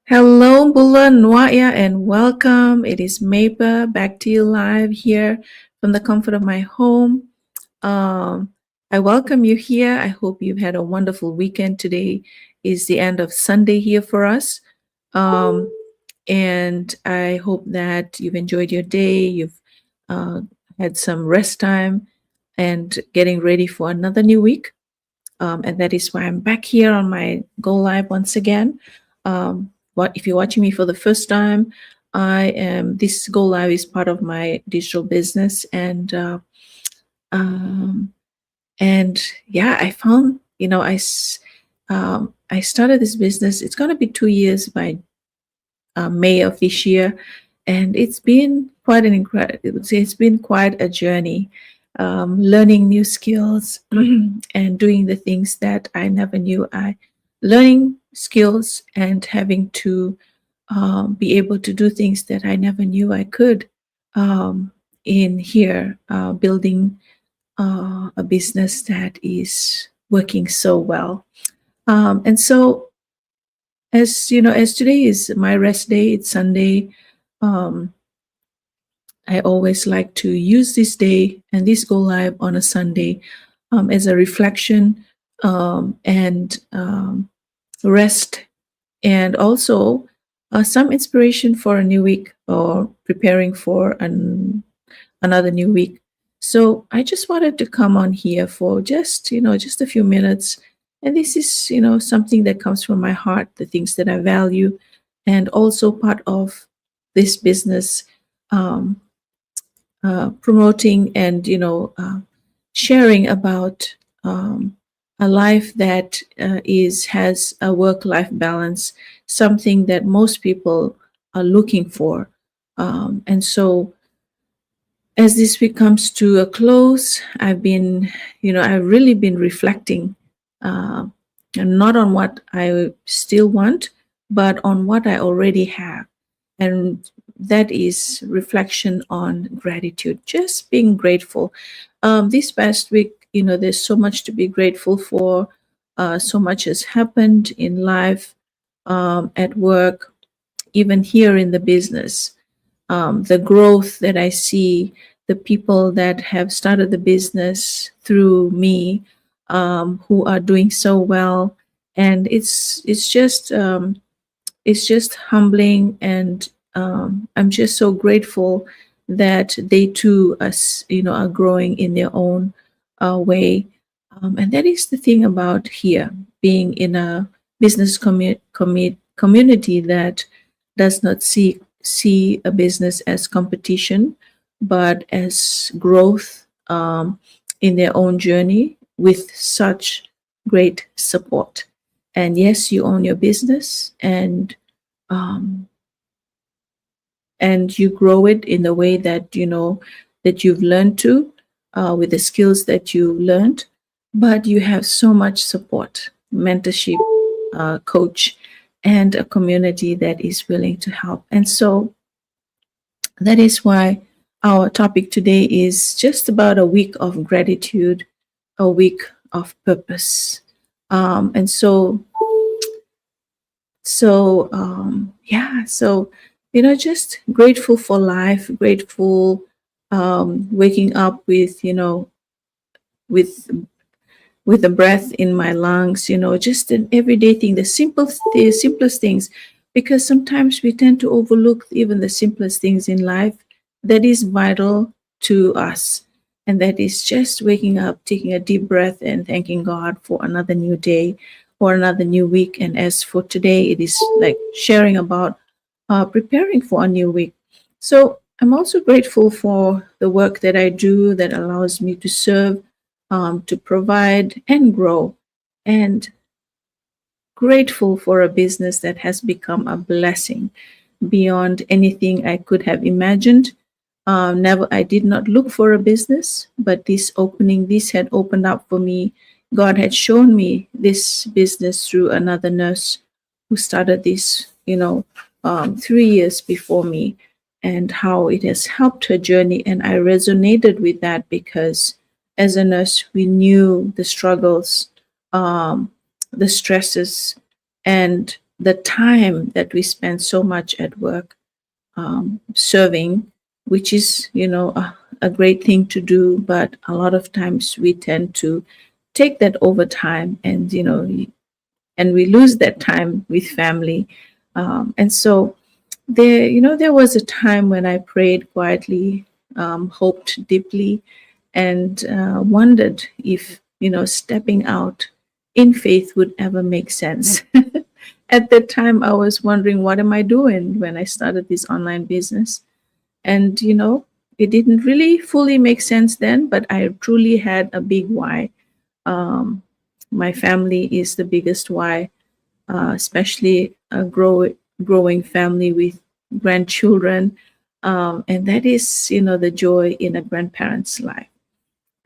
Hello, Bula Nwaya, and welcome. It is Mapa back to you live here from the comfort of my home. Um, I welcome you here. I hope you've had a wonderful weekend. Today is the end of Sunday here for us. Um, and I hope that you've enjoyed your day. You've uh, had some rest time and getting ready for another new week. And that is why I'm back here on my Go Live once again. What if you're watching me for the first time? This Go Live is part of my digital business, um, and yeah, I found I started this business. It's going to be 2 years by May of this year, and it's been quite an incredible. It's been quite a journey, learning new skills and doing the things that I never knew learning skills and having to be able to do things that I never knew I could in here, building a business that is working so well. And so as you know, as today is my rest day, it's Sunday. um, I always like to use this day and this go live on a Sunday as a reflection and rest, and also some inspiration for a new week or preparing for another new week. So I just wanted to come on here for just a few minutes. And this is, something that comes from my heart, the things that I value, and also part of this business, um, promoting and, sharing about a life that has a work-life balance, something that most people are looking for. And so as this week comes to a close, I've really been reflecting, uh, not on what I still want, but on what I already have. And that is reflection on gratitude, just being grateful. This past week, there's so much to be grateful for. So much has happened in life, at work, even here in the business. The growth that I see, the people that have started the business through me, who are doing so well, and it's just humbling, and I'm just so grateful that they too are growing in their own way. And that is the thing about here, being in a business community that does not see a business as competition, but as growth, in their own journey with such great support. And yes, you own your business, um, and you grow it in the way that that you've learned to, with the skills that you learned, but you have so much support, mentorship, coach, and a community that is willing to help. And so that is why our topic today is just about a week of gratitude, a week of purpose. And so just grateful for life, grateful, waking up with with the breath in my lungs, just an everyday thing, the simplest things, because sometimes we tend to overlook even the simplest things in life that is vital to us. And that is just waking up, taking a deep breath, and thanking God for another new day or another new week. And as for today, it is like sharing about preparing for a new week. So I'm also grateful for the work that I do that allows me to serve, to provide and grow, and grateful for a business that has become a blessing beyond anything I could have imagined. I did not look for a business, but this had opened up for me. God had shown me this business through another nurse who started this, 3 years before me, and how it has helped her journey. And I resonated with that because as a nurse, we knew the struggles, the stresses, and the time that we spend so much at work, serving, which is, a great thing to do, but a lot of times we tend to take that overtime, and and we lose that time with family. And so there was a time when I prayed quietly, hoped deeply, and wondered if stepping out in faith would ever make sense. At that time, I was wondering, what am I doing when I started this online business? And it didn't really fully make sense then, but I truly had a big why. um, my family is the biggest why, especially a growing family with grandchildren. And that is, the joy in a grandparent's life.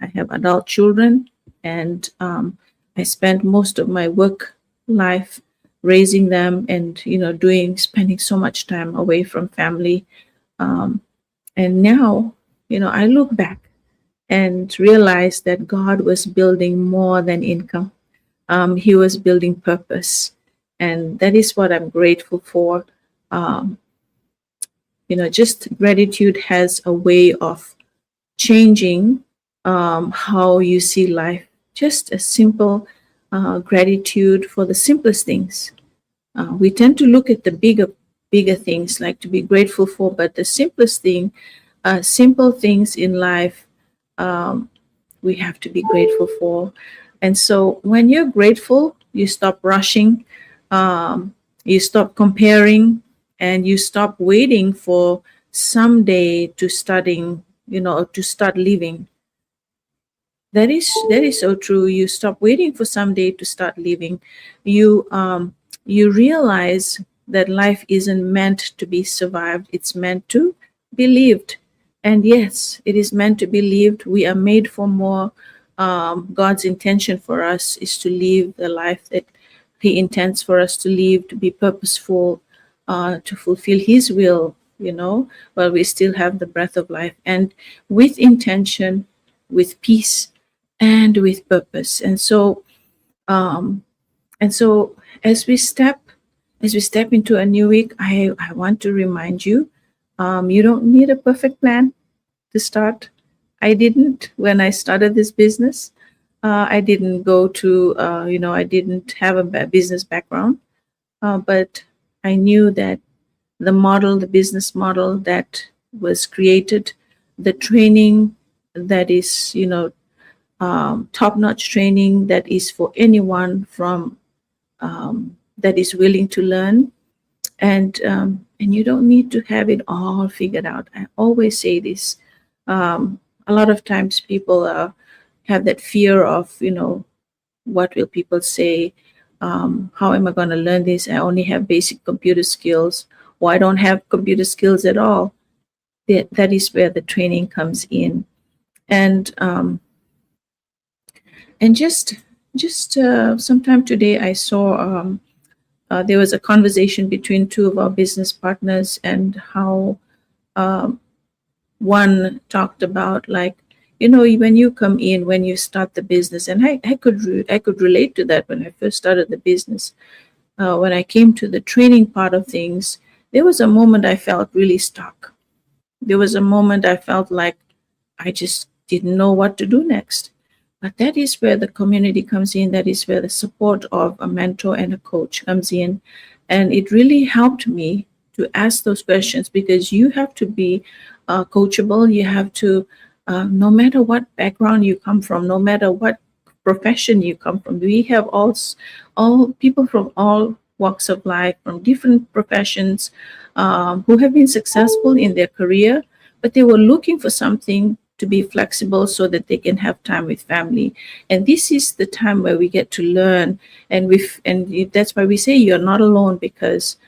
I have adult children, and I spent most of my work life raising them, and spending so much time away from family. Um, and now, I look back and realize that God was building more than income. He was building purpose, and that is what I'm grateful for. Um, just gratitude has a way of changing how you see life. Just a simple gratitude for the simplest things. We tend to look at the bigger things, like to be grateful for, but the simplest thing, simple things in life, um, we have to be grateful for. And so when you're grateful, you stop rushing, you stop comparing, and you stop waiting for someday to studying, to start living. That is so true. You stop waiting for someday to start living. You realize that life isn't meant to be survived, it's meant to be lived. And yes, it is meant to be lived. We are made for more. God's intention for us is to live the life that He intends for us to live, to be purposeful, to fulfill His will, while we still have the breath of life, and with intention, with peace, and with purpose. Um, and so as we step into a new week, I want to remind you, you don't need a perfect plan to start. I didn't when I started this business. I didn't go to, I didn't have a business background, but I knew that the business model that was created, the training that is, top-notch training that is for anyone from that is willing to learn, and you don't need to have it all figured out. I always say this. A lot of times people have that fear of, what will people say? How am I going to learn this? I only have basic computer skills, or I don't have computer skills at all. That is where the training comes in. And um, and just sometime today, I saw, there was a conversation between two of our business partners, and how um, one talked about, like, when you come in, when you start the business, and I could relate to that. When I first started the business, when I came to the training part of things, there was a moment I felt really stuck. There was a moment I felt like I just didn't know what to do next. But that is where the community comes in. That is where the support of a mentor and a coach comes in. And it really helped me to ask those questions, because you have to be coachable. You have to, no matter what background you come from, no matter what profession you come from, we have all people from all walks of life, from different professions, who have been successful in their career, but they were looking for something to be flexible so that they can have time with family. And this is the time where we get to learn. That's why we say you're not alone, because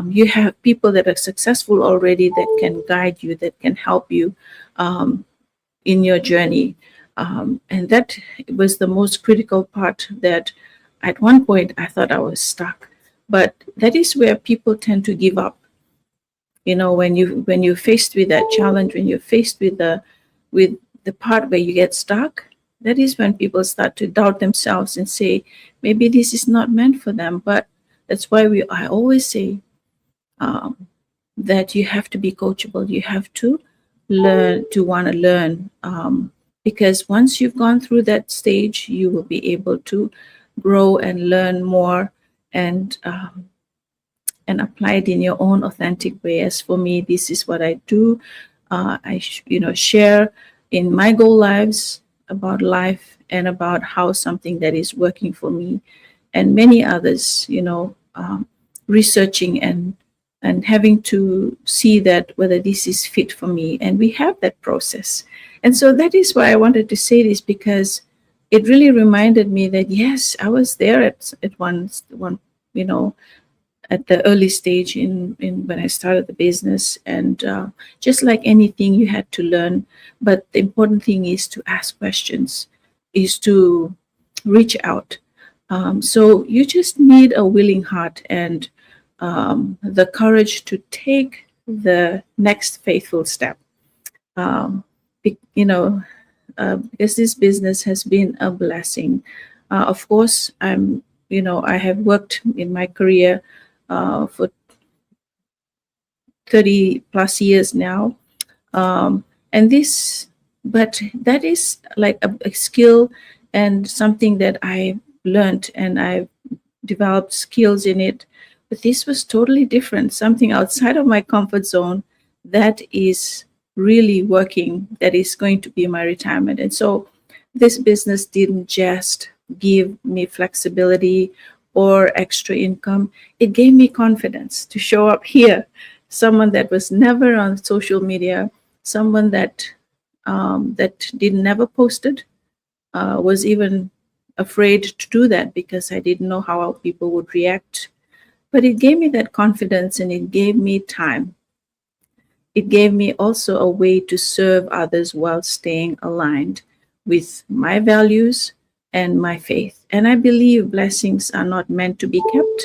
you have people that are successful already, that can guide you, that can help you in your journey. And that was the most critical part, that at one point I thought I was stuck. But that is where people tend to give up. When you're faced with that challenge, when you're faced with the part where you get stuck, that is when people start to doubt themselves and say, maybe this is not meant for them. But That's why I always say that you have to be coachable. You have to learn to want to learn, because once you've gone through that stage, you will be able to grow and learn more, and apply it in your own authentic way. As for me, this is what I do. Share in my goal lives about life and about how something that is working for me and many others, researching and having to see that whether this is fit for me. And we have that process. And so that is why I wanted to say this, because it really reminded me that, yes, I was there at one, at the early stage in when I started the business. And just like anything, you had to learn. But the important thing is to ask questions, is to reach out. So you just need a willing heart and the courage to take the next faithful step. Um, because this business has been a blessing. Of course, I have worked in my career for 30 plus years now. And this, but that is like a skill and something that I learned, and I developed skills in it. But this was totally different, something outside of my comfort zone that is really working, that is going to be my retirement. And so this business didn't just give me flexibility or extra income, it gave me confidence to show up here. Someone that was never on social media, someone that did never posted, was even afraid to do that because I didn't know how people would react. But it gave me that confidence, and it gave me time. It gave me also a way to serve others while staying aligned with my values and my faith. And I believe blessings are not meant to be kept,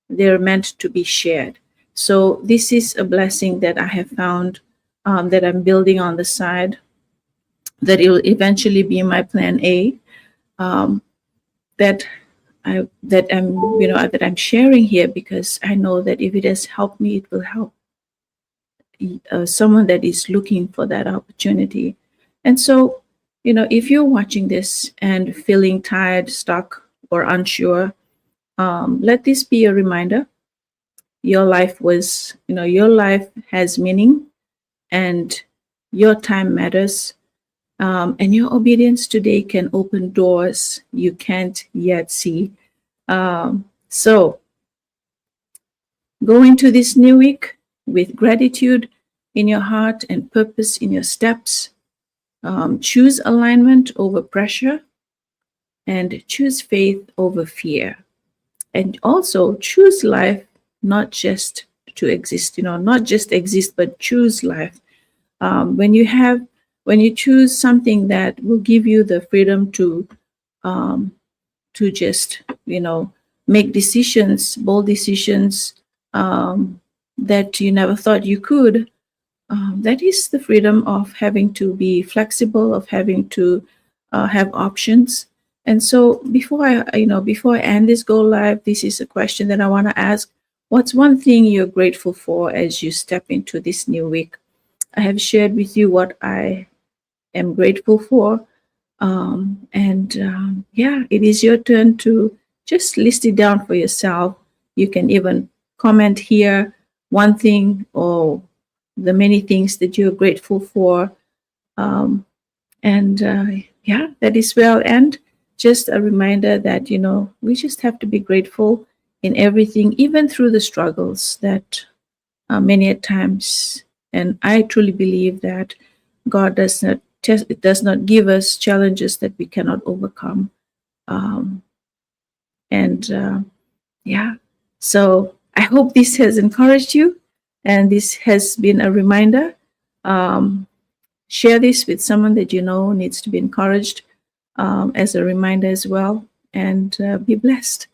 they're meant to be shared. So this is a blessing that I have found, that I'm building on the side, that it will eventually be my plan A, that I'm sharing here, because I know that if it has helped me, it will help someone that is looking for that opportunity. And so, if you're watching this and feeling tired, stuck, or unsure, let this be a reminder. Your life has meaning, and your time matters. And your obedience today can open doors you can't yet see. So go into this new week with gratitude in your heart and purpose in your steps. Choose alignment over pressure, and choose faith over fear. And also choose life, not just to exist, not just exist, but choose life. When you choose something that will give you the freedom to just make decisions, bold decisions, that you never thought you could, that is the freedom of having to be flexible, of having to have options. And so before I end this go live, this is a question that I want to ask. What's one thing you're grateful for as you step into this new week? I have shared with you what I am grateful for. Yeah, it is your turn to just list it down for yourself. You can even comment here one thing or the many things that you're grateful for. Yeah, that is well. And just a reminder that, we just have to be grateful in everything, even through the struggles that many at times. And I truly believe that God does not give us challenges that we cannot overcome. Um, yeah, so I hope this has encouraged you, and this has been a reminder. Share this with someone that you know needs to be encouraged, as a reminder as well, and be blessed.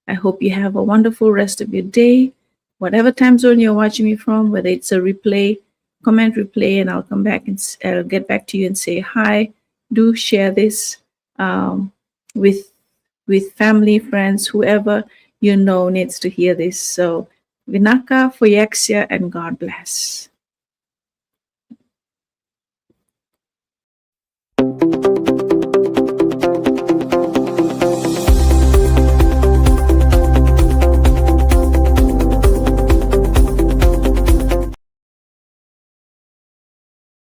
I hope you have a wonderful rest of your day, whatever time zone you're watching me from, whether it's a replay, comment replay, and I'll come back and I'll get back to you and say hi. Do share this with family, friends, whoever you know needs to hear this. So, Vinaka, Phorexia, and God bless.